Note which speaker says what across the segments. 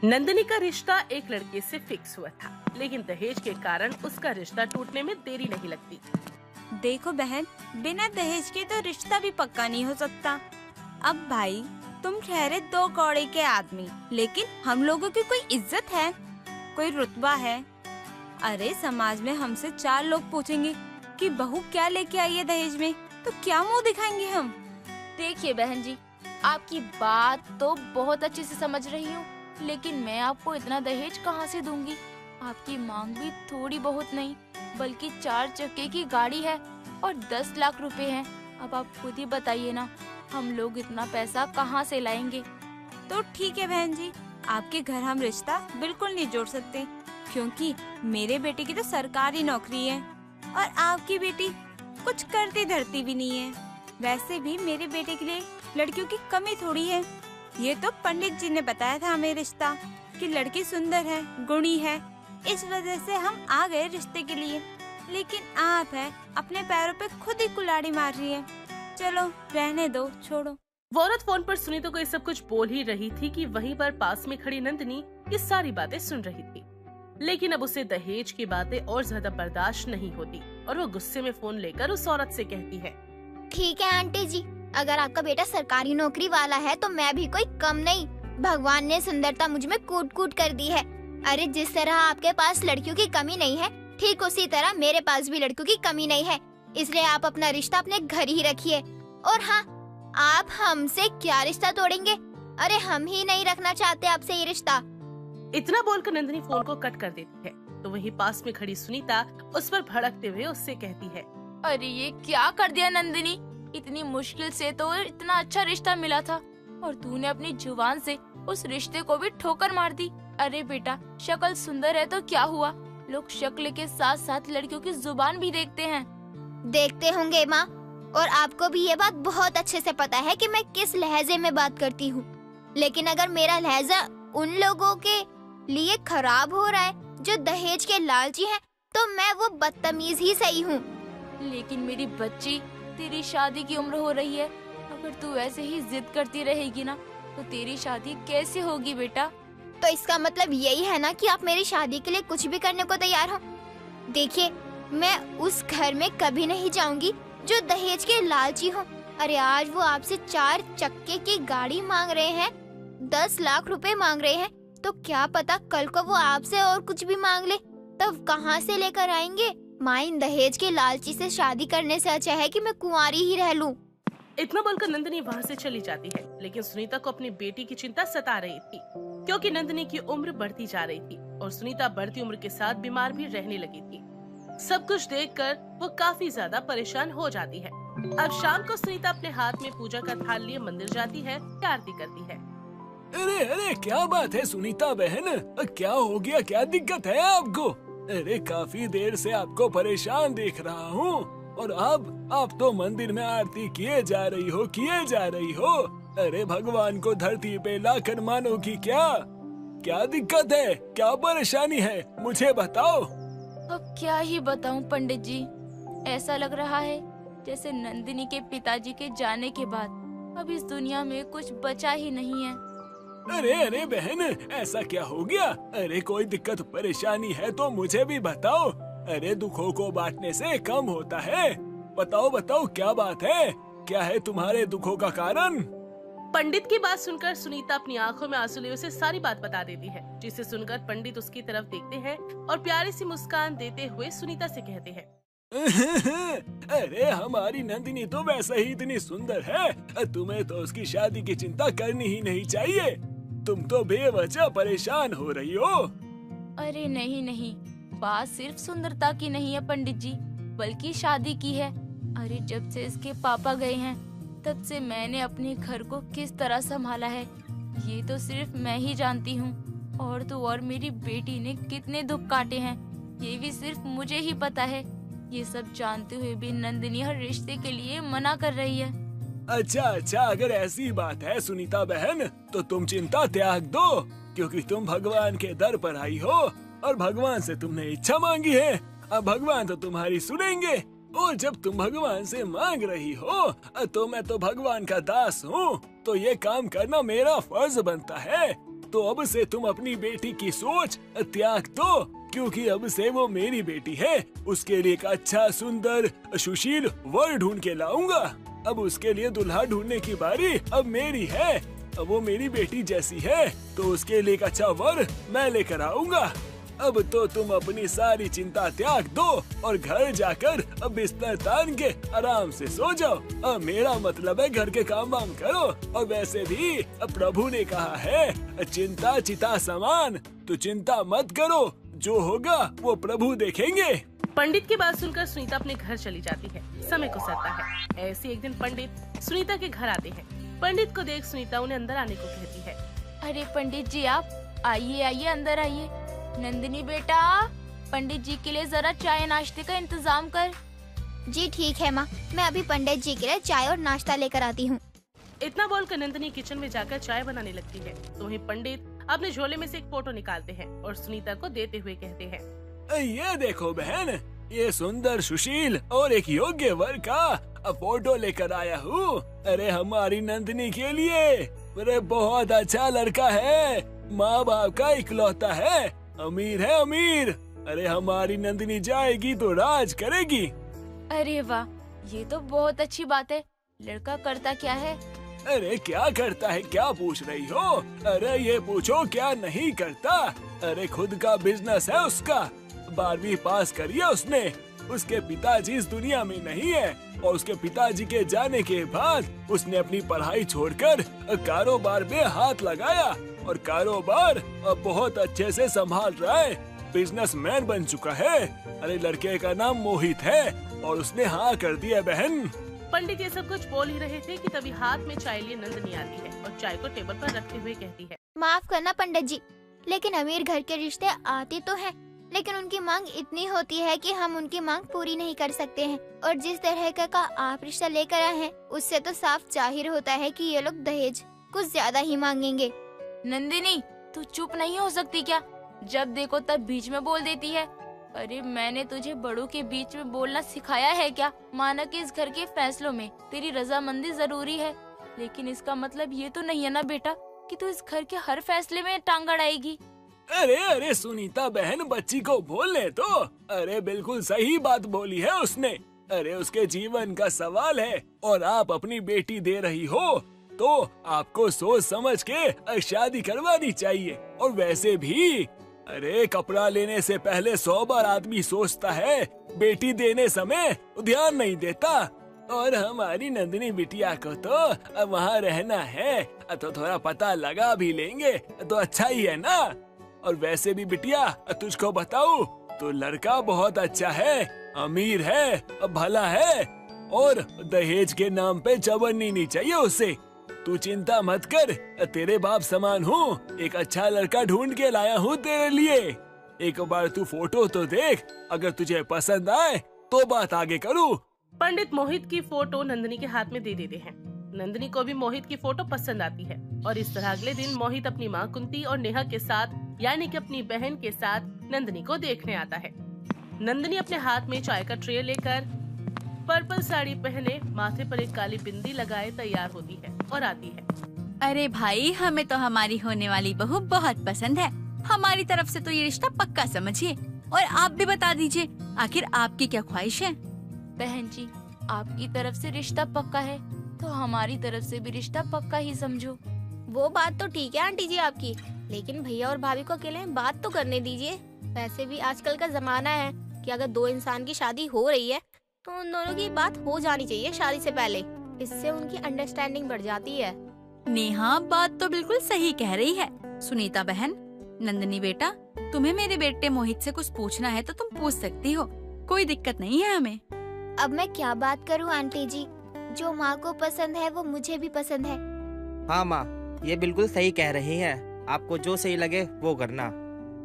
Speaker 1: नंदिनी का रिश्ता एक लड़के से फिक्स हुआ था, लेकिन दहेज के कारण उसका रिश्ता टूटने में देरी नहीं लगती।
Speaker 2: देखो बहन, बिना दहेज के तो रिश्ता भी पक्का नहीं हो सकता। अब भाई, तुम ठहरे दो कौड़े के आदमी, लेकिन हम लोगों की कोई इज्जत है, कोई रुतबा है। अरे समाज में हमसे 4 लोग पूछेंगे कि बहू क्या लेके आई है दहेज में, तो क्या मुंह दिखाएंगे हम।
Speaker 3: देखिए बहन जी, आपकी बात तो बहुत अच्छे से समझ रही हूँ, लेकिन मैं आपको इतना दहेज कहाँ से दूंगी। आपकी मांग भी थोड़ी बहुत नहीं, बल्कि 4 चक्के की गाड़ी है और 10 लाख रुपए हैं। अब आप खुद ही बताइए ना, हम लोग इतना पैसा कहाँ से लाएंगे।
Speaker 2: तो ठीक है बहन जी, आपके घर हम रिश्ता बिल्कुल नहीं जोड़ सकते, क्योंकि मेरे बेटे की तो सरकारी नौकरी है और आपकी बेटी कुछ करती धरती भी नहीं है। वैसे भी मेरे बेटे के लिए लड़कियों की कमी थोड़ी है। ये तो पंडित जी ने बताया था हमें रिश्ता कि लड़की सुंदर है, गुणी है, इस वजह से हम आ गए रिश्ते के लिए। लेकिन आप है अपने पैरों पे खुद ही कुल्हाड़ी मार रही है। चलो रहने दो, छोड़ो।
Speaker 1: वो औरत फोन पर सुनीता को ये सब कुछ बोल ही रही थी कि वहीं पर पास में खड़ी नंदिनी ये सारी बातें सुन रही थी। लेकिन अब उसे दहेज की बातें और ज्यादा बर्दाश्त नहीं होती और वो गुस्से में फोन लेकर उस औरत से कहती है,
Speaker 4: ठीक है आंटी जी, अगर आपका बेटा सरकारी नौकरी वाला है तो मैं भी कोई कम नहीं। भगवान ने सुंदरता मुझ में कूट कूट कर दी है। अरे जिस तरह आपके पास लड़कियों की कमी नहीं है, ठीक उसी तरह मेरे पास भी लड़कियों की कमी नहीं है। इसलिए आप अपना रिश्ता अपने घर ही रखिए। और हाँ, आप हमसे क्या रिश्ता तोड़ेंगे? अरे हम ही नहीं रखना चाहते आपसे ये रिश्ता।
Speaker 1: इतना बोलकर नंदिनी फोन को कट कर देती है। तो वहीं पास में खड़ी सुनीता उस पर भड़कते हुए उससे कहती है,
Speaker 3: अरे ये क्या कर दिया नंदिनी, इतनी मुश्किल से तो इतना अच्छा रिश्ता मिला था और तूने अपनी जुबान से उस रिश्ते को भी ठोकर मार दी। अरे बेटा, शक्ल सुंदर है तो क्या हुआ, लोग शक्ल के साथ साथ लड़कियों की जुबान भी देखते हैं।
Speaker 4: देखते होंगे माँ, और आपको भी ये बात बहुत अच्छे से पता है कि मैं किस लहजे में बात करती हूँ। लेकिन अगर मेरा लहजा उन लोगों के लिए खराब हो रहा है जो दहेज के लालची हैं, तो मैं वो बदतमीज ही सही हूँ।
Speaker 3: लेकिन मेरी बच्ची, तेरी शादी की उम्र हो रही है। अगर तू ऐसे ही जिद करती रहेगी ना, तो तेरी शादी कैसे होगी बेटा?
Speaker 4: तो इसका मतलब यही है ना कि आप मेरी शादी के लिए कुछ भी करने को तैयार हो। देखिए, मैं उस घर में कभी नहीं जाऊंगी जो दहेज के लालची हो। अरे आज वो आपसे 4 चक्के की गाड़ी मांग रहे हैं, 10 लाख रुपए मांग रहे हैं, तो क्या पता कल को वो आपसे और कुछ भी मांग ले, तब कहाँ से लेकर आएंगे? माँ, इन दहेज के लालची से शादी करने से अच्छा है कि मैं कुंवारी ही रह लूं।
Speaker 1: इतना बोलकर नंदिनी वहाँ से चली जाती है। लेकिन सुनीता को अपनी बेटी की चिंता सता रही थी, क्योंकि नंदिनी की उम्र बढ़ती जा रही थी और सुनीता बढ़ती उम्र के साथ बीमार भी रहने लगी थी। सब कुछ देखकर वो काफी ज्यादा परेशान हो जाती है। अब शाम को सुनीता अपने हाथ में पूजा का थाल लिए मंदिर जाती है, आरती करती है।
Speaker 5: अरे अरे, क्या बात है सुनीता बहन, क्या हो गया, क्या दिक्कत है आपको? अरे काफी देर से आपको परेशान देख रहा हूँ और अब आप तो मंदिर में आरती किए जा रही हो। अरे भगवान को धरती पे लाकर मानोगी क्या? क्या दिक्कत है, क्या परेशानी है, मुझे बताओ।
Speaker 3: अब क्या ही बताऊं पंडित जी, ऐसा लग रहा है जैसे नंदिनी के पिताजी के जाने के बाद अब इस दुनिया में कुछ बचा ही नहीं है।
Speaker 5: अरे अरे बहन, ऐसा क्या हो गया? अरे कोई दिक्कत परेशानी है तो मुझे भी बताओ। अरे दुखों को बांटने से कम होता है। बताओ बताओ, क्या बात है, क्या है तुम्हारे दुखों का कारण?
Speaker 1: पंडित की बात सुनकर सुनीता अपनी आंखों में आंसू लिए उसे सारी बात बता देती है, जिसे सुनकर पंडित उसकी तरफ देखते हैं और प्यारी सी मुस्कान देते हुए सुनीता से कहते हैं,
Speaker 5: अरे हमारी नंदिनी तो वैसे ही इतनी सुंदर है, तुम्हें तो उसकी शादी की चिंता करनी ही नहीं चाहिए। तुम तो बेवजह परेशान हो रही हो।
Speaker 3: अरे नहीं नहीं, बात सिर्फ सुंदरता की नहीं है पंडित जी, बल्कि शादी की है। अरे जब से इसके पापा गए हैं, तब से मैंने अपने घर को किस तरह संभाला है, ये तो सिर्फ मैं ही जानती हूँ। और तो और मेरी बेटी ने कितने दुख काटे हैं, ये भी सिर्फ मुझे ही पता है। ये सब जानते हुए भी नंदिनी हर रिश्ते के लिए मना कर रही है।
Speaker 5: अच्छा अच्छा, अगर ऐसी बात है सुनीता बहन, तो तुम चिंता त्याग दो, क्योंकि तुम भगवान के दर पर आई हो और भगवान से तुमने इच्छा मांगी है। अब भगवान तो तुम्हारी सुनेंगे, और जब तुम भगवान से मांग रही हो तो मैं तो भगवान का दास हूँ, तो ये काम करना मेरा फर्ज बनता है। तो अब से तुम अपनी बेटी की सोच त्याग दो, क्योंकि अब से वो मेरी बेटी है। उसके लिए एक अच्छा, सुंदर, सुशील वर ढूंढ के लाऊंगा। अब उसके लिए दुल्हा ढूंढने की बारी अब मेरी है। अब वो मेरी बेटी जैसी है तो उसके लिए एक अच्छा वर मैं लेकर आऊंगा। अब तो तुम अपनी सारी चिंता त्याग दो और घर जाकर अब बिस्तर तान के आराम से सो जाओ। अब मेरा मतलब है घर के काम वाम करो। और वैसे भी अब प्रभु ने कहा है चिंता चिता समान, तो चिंता मत करो, जो होगा वो प्रभु देखेंगे।
Speaker 1: पंडित की बात सुनकर सुनीता अपने घर चली जाती है। समय गुजरता है। ऐसे एक दिन पंडित सुनीता के घर आते हैं। पंडित को देख सुनीता उन्हें अंदर आने को कहती है।
Speaker 3: अरे पंडित जी, आप आइए आइए, अंदर आइए। नंदिनी बेटा, पंडित जी के लिए जरा चाय नाश्ते का इंतजाम कर।
Speaker 4: जी ठीक है माँ, मैं अभी पंडित जी के लिए चाय और नाश्ता लेकर आती हूँ।
Speaker 1: इतना बोलकर नंदिनी किचन में जाकर चाय बनाने लगती है। तो वहीं पंडित अपने झोले में से एक फोटो निकालते हैं और सुनीता को देते हुए कहते हैं,
Speaker 5: ये देखो बहन, ये सुंदर, सुशील और एक योग्य वर का फोटो लेकर आया हूँ। अरे हमारी नंदिनी के लिए। अरे बहुत अच्छा लड़का है, माँ बाप का इकलौता है, अमीर है अमीर। अरे हमारी नंदिनी जाएगी तो राज करेगी।
Speaker 3: अरे वाह, ये तो बहुत अच्छी बात है। लड़का करता क्या है?
Speaker 5: अरे क्या करता है, क्या पूछ रही हो? अरे ये पूछो क्या नहीं करता। अरे खुद का बिजनेस है उसका। 12वीं पास करी है उसने। उसके पिताजी इस दुनिया में नहीं है और उसके पिताजी के जाने के बाद उसने अपनी पढ़ाई छोड़कर कारोबार में हाथ लगाया और कारोबार अब बहुत अच्छे से संभाल रहा है। बिजनेसमैन बन चुका है। अरे लड़के का नाम मोहित है और उसने हाँ कर दिया बहन।
Speaker 1: पंडित ये सब कुछ बोल ही रहे थे कि तभी हाथ में चाय लिए नंदिनी आती है और चाय को टेबल पर रखते हुए कहती है,
Speaker 4: माफ करना पंडित जी, लेकिन अमीर घर के रिश्ते आते तो हैं, लेकिन उनकी मांग इतनी होती है कि हम उनकी मांग पूरी नहीं कर सकते हैं। और जिस तरह का आप रिश्ता लेकर आए हैं, उससे तो साफ जाहिर होता है कि ये लोग दहेज कुछ ज्यादा ही मांगेंगे।
Speaker 3: नंदिनी, तू चुप नहीं हो सकती क्या? जब देखो तब बीच में बोल देती है। अरे मैंने तुझे बड़ों के बीच में बोलना सिखाया है क्या? माना कि इस घर के फैसलों में तेरी रजामंदी जरूरी है, लेकिन इसका मतलब ये तो नहीं है ना बेटा कि तू इस घर के हर फैसले में टांग अड़ाएगी।
Speaker 5: अरे अरे सुनीता बहन, बच्ची को बोलने तो। अरे बिल्कुल सही बात बोली है उसने। अरे उसके जीवन का सवाल है और आप अपनी बेटी दे रही हो तो आपको सोच समझ के शादी करवानी चाहिए। और वैसे भी अरे कपड़ा लेने से पहले 100 बार आदमी सोचता है, बेटी देने समय ध्यान नहीं देता। और हमारी नंदिनी बिटिया को तो वहाँ रहना है तो थोड़ा पता लगा भी लेंगे तो अच्छा ही है ना। और वैसे भी बिटिया तुझको बताऊं तो लड़का बहुत अच्छा है, अमीर है, भला है और दहेज के नाम पे जबरनी नहीं चाहिए उसे। तू चिंता मत कर, तेरे बाप समान हूँ। एक अच्छा लड़का ढूंढ के लाया हूँ तेरे लिए। एक बार तू फोटो तो देख, अगर तुझे पसंद आए तो बात आगे करूँ।
Speaker 1: पंडित मोहित की फोटो नंदिनी के हाथ में दे देते हैं। नंदिनी को भी मोहित की फोटो पसंद आती है और इस तरह अगले दिन मोहित अपनी माँ कुंती और नेहा के साथ, यानी कि अपनी बहन के साथ नंदिनी को देखने आता है। नंदिनी अपने हाथ में चाय का ट्रे लेकर पर्पल साड़ी पहने, माथे पर एक काली बिंदी लगाए तैयार होती है और आती है।
Speaker 2: अरे भाई, हमें तो हमारी होने वाली बहू बहुत पसंद है। हमारी तरफ से तो ये रिश्ता पक्का समझिए और आप भी बता दीजिए आखिर आपकी क्या ख्वाहिश है।
Speaker 3: बहन जी, आपकी तरफ से रिश्ता पक्का है तो हमारी तरफ से भी रिश्ता पक्का ही समझो।
Speaker 6: वो बात तो ठीक है आंटी जी आपकी, लेकिन भैया और भाभी को अकेले में बात तो करने दीजिए। वैसे भी आजकल का जमाना है कि अगर दो इंसान की शादी हो रही है तो उन दोनों की बात हो जानी चाहिए शादी से पहले। इससे उनकी अंडरस्टैंडिंग बढ़ जाती है।
Speaker 2: नेहा बात तो बिल्कुल सही कह रही है। सुनीता बहन, नंदिनी बेटा, तुम्हें मेरे बेटे मोहित से कुछ पूछना है तो तुम पूछ सकती हो, कोई दिक्कत नहीं है हमें।
Speaker 4: अब मैं क्या बात करूं आंटी जी, जो माँ को पसंद है वो मुझे भी पसंद है।
Speaker 7: हाँ माँ, ये बिल्कुल सही कह रही हैं। आपको जो सही लगे वो करना।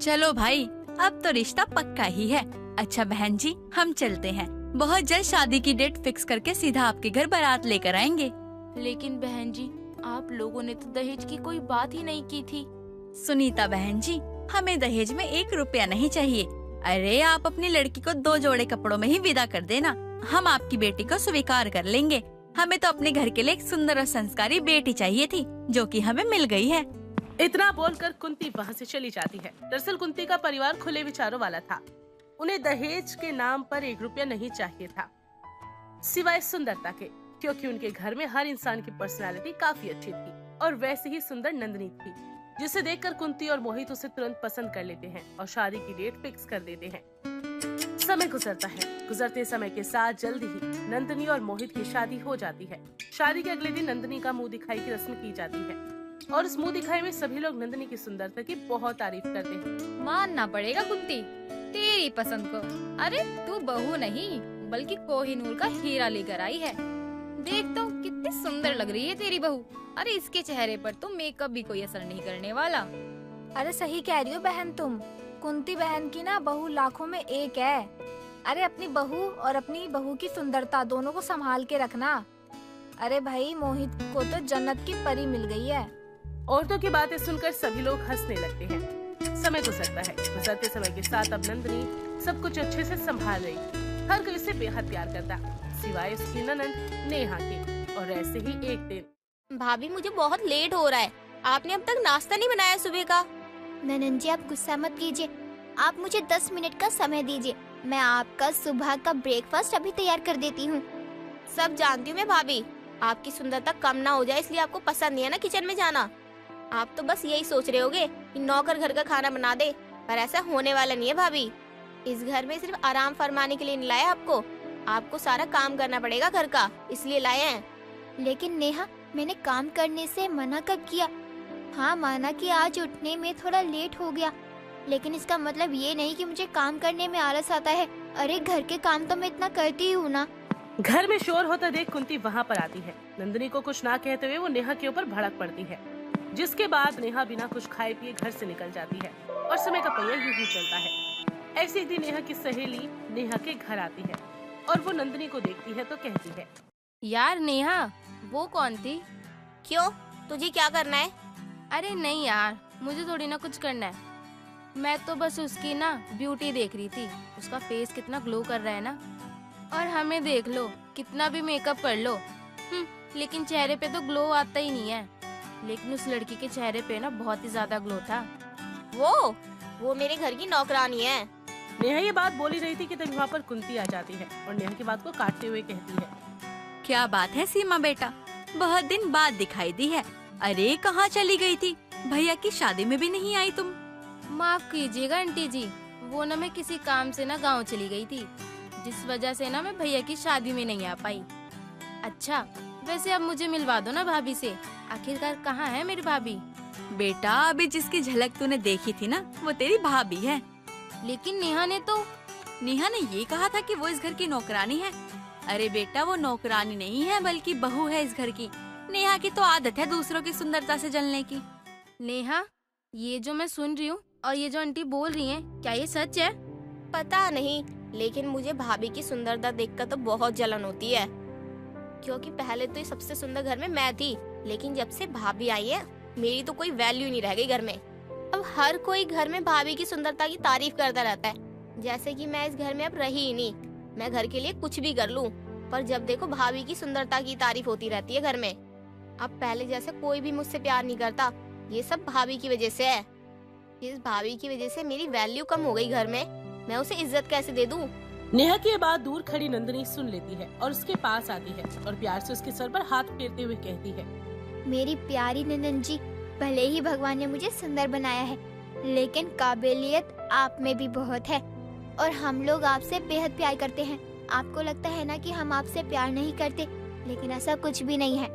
Speaker 2: चलो भाई, अब तो रिश्ता पक्का ही है। अच्छा बहन जी, हम चलते हैं। बहुत जल्द शादी की डेट फिक्स करके सीधा आपके घर बारात लेकर आएंगे।
Speaker 3: लेकिन बहन जी, आप लोगों ने तो दहेज की कोई बात ही नहीं की थी।
Speaker 2: सुनीता बहन जी, हमें दहेज में 1 रुपया नहीं चाहिए। अरे आप अपनी लड़की को 2 जोड़े कपड़ों में ही विदा कर देना, हम आपकी बेटी को स्वीकार कर लेंगे। हमें तो अपने घर के लिए एक सुंदर और संस्कारी बेटी चाहिए थी, जो कि हमें मिल गई है।
Speaker 1: इतना बोलकर कुंती वहाँ से चली जाती है। दरअसल कुंती का परिवार खुले विचारों वाला था। उन्हें दहेज के नाम पर 1 रुपया नहीं चाहिए था, सिवाय सुंदरता के, क्योंकि उनके घर में हर इंसान की पर्सनालिटी काफी अच्छी थी और वैसे ही सुंदर नंदिनी थी, जिसे देखकर कुंती और मोहित उसे तुरंत पसंद कर लेते हैं और शादी की डेट फिक्स कर देते हैं। समय गुजरता है। गुजरते समय के साथ जल्दी ही नंदिनी और मोहित की शादी हो जाती है। शादी के अगले दिन नंदिनी का मुंह दिखाई की रस्म की जाती है और इस मुंह दिखाई में सभी लोग नंदिनी की सुंदरता की बहुत तारीफ करते हैं।
Speaker 8: मानना पड़ेगा कुंती, तेरी पसंद को। अरे तू बहू नहीं बल्कि कोहिनूर का हीरा लेकर आई है। देख तो कितनी सुंदर लग रही है तेरी बहू। अरे इसके चेहरे पर तो मेकअप भी कोई असर नहीं करने वाला।
Speaker 3: अरे सही कह रही हो बहन तुम। कुंती बहन की ना बहू लाखों में एक है। अरे अपनी बहू और अपनी बहू की सुंदरता दोनों को संभाल के रखना। अरे भाई मोहित को तो जन्नत की परी मिल गई है।
Speaker 1: औरतों की बातें सुनकर सभी लोग हंसने लगते हैं। समय गुजरता है। गुजरते समय के साथ अब नंदिनी सब कुछ अच्छे से संभाल रही। हर कोई उसे बेहद प्यार करता, सिवाय उसकी ननद नेहा के। और ऐसे ही एक दिन,
Speaker 6: भाभी मुझे बहुत लेट हो रहा है, आपने अब तक नाश्ता नहीं बनाया सुबह का।
Speaker 4: ननन जी आप गुस्सा मत कीजिए, आप मुझे 10 मिनट का समय दीजिए, मैं आपका सुबह का ब्रेकफास्ट अभी तैयार कर देती हूँ।
Speaker 6: सब जानती हूँ मैं भाभी, आपकी सुंदरता कम ना हो जाए इसलिए आपको पसंद नहीं है ना किचन में जाना। आप तो बस यही सोच रहे होगे कि नौकर घर का खाना बना दे, पर ऐसा होने वाला नहीं है भाभी। इस घर में सिर्फ आराम फरमाने के लिए नहीं लाया आपको, आपको सारा काम करना पड़ेगा घर का, इसलिए लाए हैं।
Speaker 4: लेकिन नेहा मैंने काम करने से मना कब किया? हाँ माना कि आज उठने में थोड़ा लेट हो गया, लेकिन इसका मतलब ये नहीं कि मुझे काम करने में आलस आता है। अरे घर के काम तो मैं इतना करती हूँ ना।
Speaker 1: घर में शोर होता देख कुंती वहाँ पर आती है। नंदिनी को कुछ ना कहते हुए वो नेहा के ऊपर भड़क पड़ती है, जिसके बाद नेहा बिना कुछ खाए पिए घर से निकल जाती है और समय का पहिया यूं ही चलता है। ऐसे ही दिन नेहा की सहेली नेहा के घर आती है और वो नंदिनी को देखती है तो कहती है,
Speaker 3: यार नेहा वो कौन थी?
Speaker 6: क्यों, तुझे क्या करना है?
Speaker 3: अरे नहीं यार, मुझे थोड़ी ना कुछ करना है। मैं तो बस उसकी ना ब्यूटी देख रही थी, उसका फेस कितना ग्लो कर रहा है ना। और हमें देख लो, कितना भी मेकअप कर लो, लेकिन चेहरे पे तो ग्लो आता ही नहीं है। लेकिन उस लड़की के चेहरे पे ना बहुत ही ज्यादा ग्लो था।
Speaker 6: वो मेरे घर की नौकरानी है।
Speaker 1: नेहा ये बात बोली रही थी कि तभी वहाँ पर कुंती आ जाती है और नेहा की बात को काटते हुए कहती है,
Speaker 9: क्या बात है सीमा बेटा, बहुत दिन बाद दिखाई दी है। अरे कहाँ चली गई थी? भैया की शादी में भी नहीं आई तुम।
Speaker 3: माफ कीजिएगा आंटी जी, वो ना मैं किसी काम से ना गांव चली गई थी, जिस वजह से ना मैं भैया की शादी में नहीं आ पाई। अच्छा वैसे अब मुझे मिलवा दो ना भाभी से, आखिरकार कहाँ है मेरी भाभी?
Speaker 9: बेटा अभी जिसकी झलक तूने देखी थी ना, वो तेरी भाभी है।
Speaker 3: लेकिन नेहा ने
Speaker 9: ये कहा था कि वो इस घर की नौकरानी है। अरे बेटा वो नौकरानी नहीं है बल्कि बहू है इस घर की। नेहा की तो आदत है दूसरों की सुंदरता से जलने की।
Speaker 3: नेहा, ये जो मैं सुन रही हूँ और ये जो आंटी बोल रही हैं, क्या ये सच है?
Speaker 6: पता नहीं, लेकिन मुझे भाभी की सुंदरता देखकर तो बहुत जलन होती है, क्योंकि पहले तो ये सबसे सुंदर घर में मैं थी, लेकिन जब से भाभी आई है मेरी तो कोई वैल्यू नहीं रह गई घर में। अब हर कोई घर में भाभी की सुंदरता की तारीफ करता रहता है, जैसे कि मैं इस घर में अब रही ही नहीं। मैं घर के लिए कुछ भी कर लूं, पर जब देखो भाभी की सुंदरता की तारीफ होती रहती है घर में। अब पहले जैसे कोई भी मुझसे प्यार नहीं करता, ये सब भाभी की वजह से है। इस भाभी की वजह से मेरी वैल्यू कम हो गई घर में, मैं उसे इज्जत कैसे दे दूं?
Speaker 1: नेहा की ये बात दूर खड़ी नंदिनी सुन लेती है और उसके पास आती है और प्यार से उसके सर पर हाथ फेरते हुए कहती है,
Speaker 4: मेरी प्यारी ननन जी, भले ही भगवान ने मुझे सुंदर बनाया है, लेकिन काबिलियत आप में भी बहुत है और हम लोग आपसे बेहद प्यार करते हैं। आपको लगता है ना कि हम आपसे प्यार नहीं करते, लेकिन ऐसा कुछ भी नहीं है।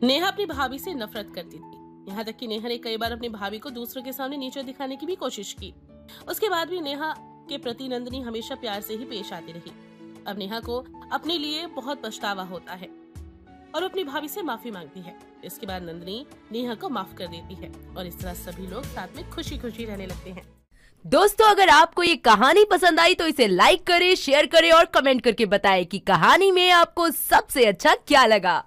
Speaker 1: नेहा अपनी भाभी से नफरत करती थी, यहाँ तक कि नेहा ने कई बार अपनी भाभी को दूसरों के सामने नीचे दिखाने की भी कोशिश की। उसके बाद भी नेहा के प्रति नंदिनी हमेशा प्यार से ही पेश आती रही। अब नेहा को अपने लिए बहुत पछतावा होता है और अपनी भाभी से माफी मांगती है। इसके बाद नंदिनी नेहा को माफ कर देती है और इस तरह सभी लोग साथ में खुशी खुशी रहने लगते हैं।
Speaker 10: दोस्तों अगर आपको ये कहानी पसंद आई तो इसे लाइक करें, शेयर करें और कमेंट करके बताएं कि कहानी में आपको सबसे अच्छा क्या लगा।